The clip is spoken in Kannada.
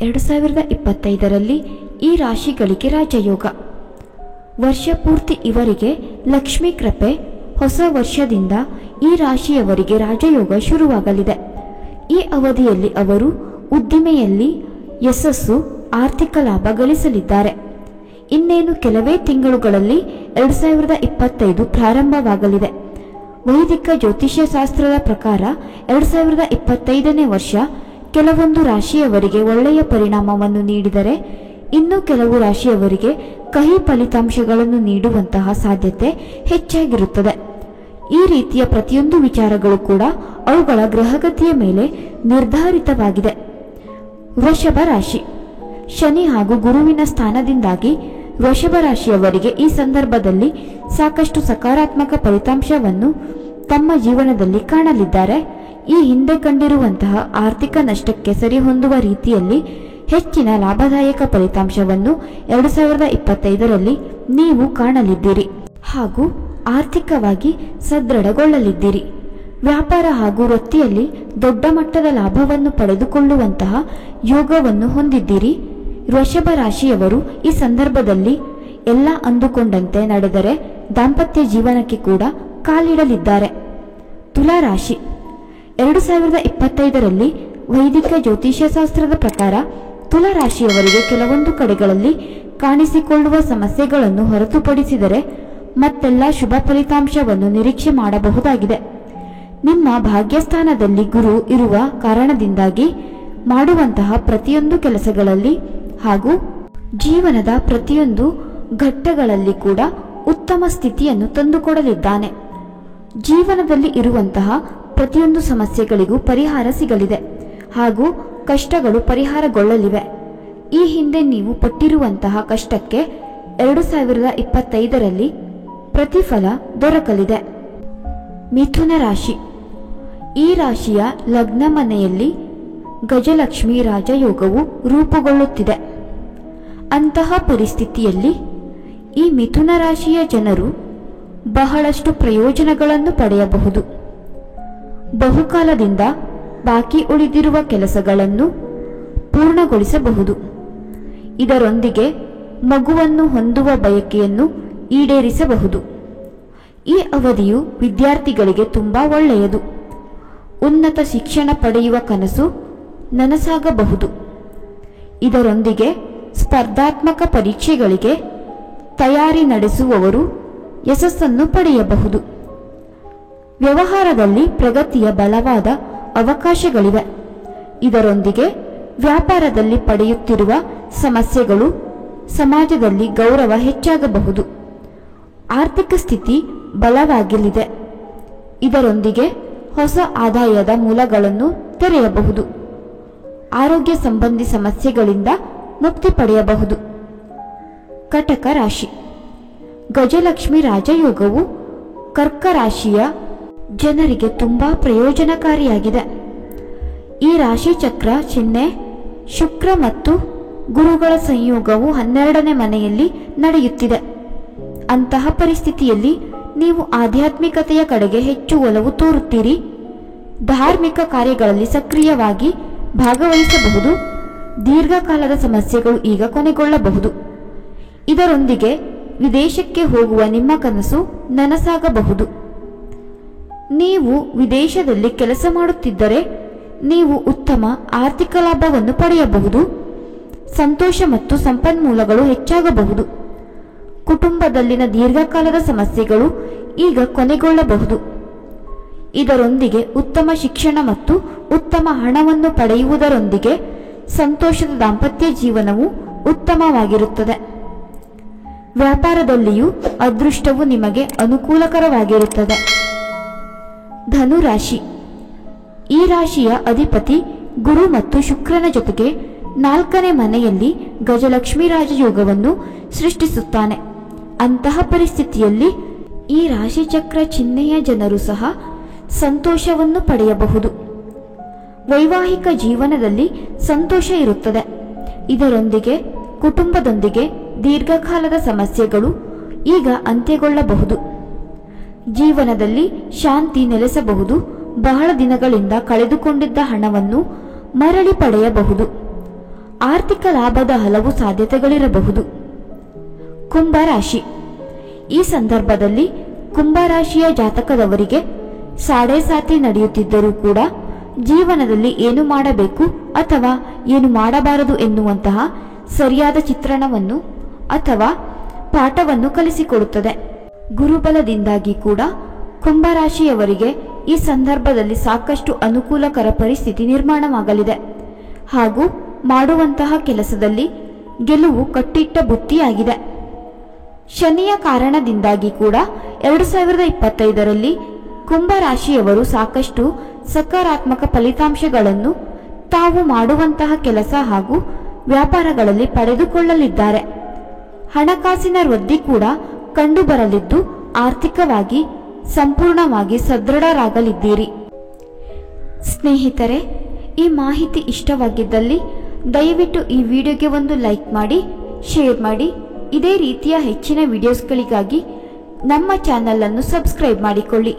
2025ರಲ್ಲಿ ಈ ರಾಶಿಗಳಿಗೆ ರಾಜಯೋಗ. ವರ್ಷ ಪೂರ್ತಿ ಇವರಿಗೆ ಲಕ್ಷ್ಮೀ ಕೃಪೆ. ಹೊಸ ವರ್ಷದಿಂದ ಈ ರಾಶಿಯವರಿಗೆ ರಾಜಯೋಗ ಶುರುವಾಗಲಿದೆ. ಈ ಅವಧಿಯಲ್ಲಿ ಅವರು ಉದ್ದಿಮೆಯಲ್ಲಿ ಯಶಸ್ಸು, ಆರ್ಥಿಕ ಲಾಭ ಗಳಿಸಲಿದ್ದಾರೆ. ಇನ್ನೇನು ಕೆಲವೇ ತಿಂಗಳುಗಳಲ್ಲಿ 2025 ಪ್ರಾರಂಭವಾಗಲಿದೆ. ವೈದಿಕ ಜ್ಯೋತಿಷ್ಯ ಶಾಸ್ತ್ರದ ಪ್ರಕಾರ 2025ನೇ ವರ್ಷ ಕೆಲವೊಂದು ರಾಶಿಯವರಿಗೆ ಒಳ್ಳೆಯ ಪರಿಣಾಮವನ್ನು ನೀಡಿದರೆ, ಇನ್ನು ಕೆಲವು ರಾಶಿಯವರಿಗೆ ಕಹಿ ಫಲಿತಾಂಶಗಳನ್ನು ನೀಡುವಂತಹ ಸಾಧ್ಯತೆ ಹೆಚ್ಚಾಗಿರುತ್ತದೆ. ಈ ರೀತಿಯ ಪ್ರತಿಯೊಂದು ವಿಚಾರಗಳು ಕೂಡ ಅವುಗಳ ಗ್ರಹಗತಿಯ ಮೇಲೆ ನಿರ್ಧಾರಿತವಾಗಿದೆ. ವೃಷಭ ರಾಶಿ. ಶನಿ ಹಾಗೂ ಗುರುವಿನ ಸ್ಥಾನದಿಂದಾಗಿ ವೃಷಭ ರಾಶಿಯವರಿಗೆ ಈ ಸಂದರ್ಭದಲ್ಲಿ ಸಾಕಷ್ಟು ಸಕಾರಾತ್ಮಕ ಫಲಿತಾಂಶವನ್ನು ತಮ್ಮ ಜೀವನದಲ್ಲಿ ಕಾಣಲಿದ್ದಾರೆ. ಈ ಹಿಂದೆ ಕಂಡಿರುವಂತಹ ಆರ್ಥಿಕ ನಷ್ಟಕ್ಕೆ ಸರಿಹೊಂದುವ ರೀತಿಯಲ್ಲಿ ಹೆಚ್ಚಿನ ಲಾಭದಾಯಕ ಫಲಿತಾಂಶವನ್ನು 2025ರಲ್ಲಿ ನೀವು ಕಾಣಲಿದ್ದೀರಿ ಹಾಗೂ ಆರ್ಥಿಕವಾಗಿ ಸದೃಢಗೊಳ್ಳಲಿದ್ದೀರಿ. ವ್ಯಾಪಾರ ಹಾಗೂ ವೃತ್ತಿಯಲ್ಲಿ ದೊಡ್ಡ ಮಟ್ಟದ ಲಾಭವನ್ನು ಪಡೆದುಕೊಳ್ಳುವಂತಹ ಯೋಗವನ್ನು ಹೊಂದಿದ್ದೀರಿ. ವೃಷಭ ರಾಶಿಯವರು ಈ ಸಂದರ್ಭದಲ್ಲಿ ಎಲ್ಲ ಅಂದುಕೊಂಡಂತೆ ನಡೆದರೆ ದಾಂಪತ್ಯ ಜೀವನಕ್ಕೆ ಕೂಡ ಕಾಲಿಡಲಿದ್ದಾರೆ. ತುಲಾ ರಾಶಿ. 2025ರಲ್ಲಿ ವೈದಿಕ ಜ್ಯೋತಿಷ್ಯಶಾಸ್ತ್ರದ ಪ್ರಕಾರ ತುಲಾ ರಾಶಿಯವರಿಗೆ ಕೆಲವೊಂದು ಕಡೆಗಳಲ್ಲಿ ಕಾಣಿಸಿಕೊಳ್ಳುವ ಸಮಸ್ಯೆಗಳನ್ನು ಹೊರತುಪಡಿಸಿದರೆ ಮತ್ತೆಲ್ಲ ಶುಭ ಫಲಿತಾಂಶವನ್ನು ನಿರೀಕ್ಷೆ ಮಾಡಬಹುದಾಗಿದೆ. ನಿಮ್ಮ ಭಾಗ್ಯಸ್ಥಾನದಲ್ಲಿ ಗುರು ಇರುವ ಕಾರಣದಿಂದಾಗಿ ಮಾಡುವಂತಹ ಪ್ರತಿಯೊಂದು ಕೆಲಸಗಳಲ್ಲಿ ಹಾಗೂ ಜೀವನದ ಪ್ರತಿಯೊಂದು ಘಟ್ಟಗಳಲ್ಲಿ ಕೂಡ ಉತ್ತಮ ಸ್ಥಿತಿಯನ್ನು ತಂದುಕೊಡಲಿದ್ದಾನೆ. ಜೀವನದಲ್ಲಿ ಇರುವಂತಹ ಪ್ರತಿಯೊಂದು ಸಮಸ್ಯೆಗಳಿಗೂ ಪರಿಹಾರ ಸಿಗಲಿದೆ ಹಾಗೂ ಕಷ್ಟಗಳು ಪರಿಹಾರಗೊಳ್ಳಲಿವೆ. ಈ ಹಿಂದೆ ನೀವು ಪಟ್ಟಿರುವಂತಹ ಕಷ್ಟಕ್ಕೆ 2025ರಲ್ಲಿ ಪ್ರತಿಫಲ ದೊರಕಲಿದೆ. ಮಿಥುನ ರಾಶಿ. ಈ ರಾಶಿಯ ಲಗ್ನ ಮನೆಯಲ್ಲಿ ಗಜಲಕ್ಷ್ಮಿ ರಾಜಯೋಗವು ರೂಪುಗೊಳ್ಳುತ್ತಿದೆ. ಅಂತಹ ಪರಿಸ್ಥಿತಿಯಲ್ಲಿ ಈ ಮಿಥುನ ರಾಶಿಯ ಜನರು ಬಹಳಷ್ಟು ಪ್ರಯೋಜನಗಳನ್ನು ಪಡೆಯಬಹುದು. ಬಹುಕಾಲದಿಂದ ಬಾಕಿ ಉಳಿದಿರುವ ಕೆಲಸಗಳನ್ನು ಪೂರ್ಣಗೊಳಿಸಬಹುದು. ಇದರೊಂದಿಗೆ ಮಗುವನ್ನು ಹೊಂದುವ ಬಯಕೆಯನ್ನು ಈಡೇರಿಸಬಹುದು. ಈ ಅವಧಿಯು ವಿದ್ಯಾರ್ಥಿಗಳಿಗೆ ತುಂಬಾ ಒಳ್ಳೆಯದು. ಉನ್ನತ ಶಿಕ್ಷಣ ಪಡೆಯುವ ಕನಸು ನನಸಾಗಬಹುದು. ಇದರೊಂದಿಗೆ ಸ್ಪರ್ಧಾತ್ಮಕ ಪರೀಕ್ಷೆಗಳಿಗೆ ತಯಾರಿ ನಡೆಸುವವರು ಯಶಸ್ಸನ್ನು ಪಡೆಯಬಹುದು. ವ್ಯವಹಾರದಲ್ಲಿ ಪ್ರಗತಿಯ ಬಲವಾದ ಅವಕಾಶಗಳಿವೆ. ಇದರೊಂದಿಗೆ ವ್ಯಾಪಾರದಲ್ಲಿ ಪಡೆಯುತ್ತಿರುವ ಸಮಸ್ಯೆಗಳು ಸಮಾಜದಲ್ಲಿ ಗೌರವ ಹೆಚ್ಚಾಗಬಹುದು. ಆರ್ಥಿಕ ಸ್ಥಿತಿ ಬಲವಾಗಲಿದೆ. ಇದರೊಂದಿಗೆ ಹೊಸ ಆದಾಯದ ಮೂಲಗಳನ್ನು ತೆರೆಯಬಹುದು. ಆರೋಗ್ಯ ಸಂಬಂಧಿ ಸಮಸ್ಯೆಗಳಿಂದ ಮುಕ್ತಿ ಪಡೆಯಬಹುದು. ಕಟಕ ರಾಶಿ. ಗಜಲಕ್ಷ್ಮಿ ರಾಜಯೋಗವು ಕರ್ಕ ರಾಶಿಯ ಜನರಿಗೆ ತುಂಬಾ ಪ್ರಯೋಜನಕಾರಿಯಾಗಿದೆ. ಈ ರಾಶಿ ಚಕ್ರ ಚಿಹ್ನೆ ಶುಕ್ರ ಮತ್ತು ಗುರುಗಳ ಸಂಯೋಗವು 12ನೇ ಮನೆಯಲ್ಲಿ ನಡೆಯುತ್ತಿದೆ. ಅಂತಹ ಪರಿಸ್ಥಿತಿಯಲ್ಲಿ ನೀವು ಆಧ್ಯಾತ್ಮಿಕತೆಯ ಕಡೆಗೆ ಹೆಚ್ಚು ಒಲವು ತೋರುತ್ತೀರಿ. ಧಾರ್ಮಿಕ ಕಾರ್ಯಗಳಲ್ಲಿ ಸಕ್ರಿಯವಾಗಿ ಭಾಗವಹಿಸಬಹುದು. ದೀರ್ಘಕಾಲದ ಸಮಸ್ಯೆಗಳು ಈಗ ಕೊನೆಗೊಳ್ಳಬಹುದು. ಇದರೊಂದಿಗೆ ವಿದೇಶಕ್ಕೆ ಹೋಗುವ ನಿಮ್ಮ ಕನಸು ನನಸಾಗಬಹುದು. ನೀವು ವಿದೇಶದಲ್ಲಿ ಕೆಲಸ ಮಾಡುತ್ತಿದ್ದರೆ ನೀವು ಉತ್ತಮ ಆರ್ಥಿಕ ಲಾಭವನ್ನು ಪಡೆಯಬಹುದು. ಸಂತೋಷ ಮತ್ತು ಸಂಪನ್ಮೂಲಗಳು ಹೆಚ್ಚಾಗಬಹುದು. ಕುಟುಂಬದಲ್ಲಿನ ದೀರ್ಘಕಾಲದ ಸಮಸ್ಯೆಗಳು ಈಗ ಕೊನೆಗೊಳ್ಳಬಹುದು. ಇದರೊಂದಿಗೆ ಉತ್ತಮ ಶಿಕ್ಷಣ ಮತ್ತು ಉತ್ತಮ ಹಣವನ್ನು ಪಡೆಯುವುದರೊಂದಿಗೆ ಸಂತೋಷದ ದಾಂಪತ್ಯ ಜೀವನವು ಉತ್ತಮವಾಗಿರುತ್ತದೆ. ವ್ಯಾಪಾರದಲ್ಲಿಯೂ ಅದೃಷ್ಟವು ನಿಮಗೆ ಅನುಕೂಲಕರವಾಗಿರುತ್ತದೆ. ಧನು ರಾಶಿ. ಈ ರಾಶಿಯ ಅಧಿಪತಿ ಗುರು ಮತ್ತು ಶುಕ್ರನ ಜೊತೆಗೆ 4ನೇ ಮನೆಯಲ್ಲಿ ಗಜಲಕ್ಷ್ಮಿ ರಾಜಯೋಗವನ್ನು ಸೃಷ್ಟಿಸುತ್ತಾನೆ. ಅಂತಹ ಪರಿಸ್ಥಿತಿಯಲ್ಲಿ ಈ ರಾಶಿಚಕ್ರ ಚಿಹ್ನೆಯ ಜನರು ಸಹ ಸಂತೋಷವನ್ನು ಪಡೆಯಬಹುದು. ವೈವಾಹಿಕ ಜೀವನದಲ್ಲಿ ಸಂತೋಷ ಇರುತ್ತದೆ. ಇದರೊಂದಿಗೆ ಕುಟುಂಬದೊಂದಿಗೆ ದೀರ್ಘಕಾಲದ ಸಮಸ್ಯೆಗಳು ಈಗ ಅಂತ್ಯಗೊಳ್ಳಬಹುದು. ಜೀವನದಲ್ಲಿ ಶಾಂತಿ ನೆಲೆಸಬಹುದು. ಬಹಳ ದಿನಗಳಿಂದ ಕಳೆದುಕೊಂಡಿದ್ದ ಹಣವನ್ನು ಮರಳಿ ಪಡೆಯಬಹುದು. ಆರ್ಥಿಕ ಲಾಭದ ಹಲವು ಸಾಧ್ಯತೆಗಳಿರಬಹುದು. ಕುಂಭರಾಶಿ. ಈ ಸಂದರ್ಭದಲ್ಲಿ ಕುಂಭರಾಶಿಯ ಜಾತಕದವರಿಗೆ ಸಾಡೆ ಸಾತಿ ನಡೆಯುತ್ತಿದ್ದರೂ ಕೂಡ ಜೀವನದಲ್ಲಿ ಏನು ಮಾಡಬೇಕು ಅಥವಾ ಏನು ಮಾಡಬಾರದು ಎನ್ನುವಂತಹ ಸರಿಯಾದ ಚಿತ್ರಣವನ್ನು ಅಥವಾ ಪಾಠವನ್ನು ಕಲಿಸಿಕೊಡುತ್ತದೆ. ಗುರುಬಲದಿಂದಾಗಿ ಕೂಡ ಕುಂಭರಾಶಿಯವರಿಗೆ ಈ ಸಂದರ್ಭದಲ್ಲಿ ಸಾಕಷ್ಟು ಅನುಕೂಲಕರ ಪರಿಸ್ಥಿತಿ ನಿರ್ಮಾಣವಾಗಲಿದೆ ಹಾಗೂ ಮಾಡುವಂತಹ ಕೆಲಸದಲ್ಲಿ ಗೆಲುವು ಕಟ್ಟಿಟ್ಟ ಬುತ್ತಿಯಾಗಿದೆ. ಶನಿಯ ಕಾರಣದಿಂದಾಗಿ ಕೂಡ 2025ರಲ್ಲಿ ಕುಂಭರಾಶಿಯವರು ಸಾಕಷ್ಟು ಸಕಾರಾತ್ಮಕ ಫಲಿತಾಂಶಗಳನ್ನು ತಾವು ಮಾಡುವಂತಹ ಕೆಲಸ ಹಾಗೂ ವ್ಯಾಪಾರಗಳಲ್ಲಿ ಪಡೆದುಕೊಳ್ಳಲಿದ್ದಾರೆ. ಹಣಕಾಸಿನ ವೃದ್ಧಿ ಕೂಡ ಕಂಡುಬರಲಿದ್ದು ಆರ್ಥಿಕವಾಗಿ ಸಂಪೂರ್ಣವಾಗಿ ಸದೃಢರಾಗಲಿದ್ದೀರಿ. ಸ್ನೇಹಿತರೆ, ಈ ಮಾಹಿತಿ ಇಷ್ಟವಾಗಿದ್ದಲ್ಲಿ ದಯವಿಟ್ಟು ಈ ವಿಡಿಯೋಗೆ ಒಂದು ಲೈಕ್ ಮಾಡಿ, ಶೇರ್ ಮಾಡಿ. ಇದೇ ರೀತಿಯ ಹೆಚ್ಚಿನ ವಿಡಿಯೋಸ್ಗಳಿಗಾಗಿ ನಮ್ಮ ಚಾನಲ್ ಅನ್ನು ಸಬ್ಸ್ಕ್ರೈಬ್ ಮಾಡಿಕೊಳ್ಳಿ.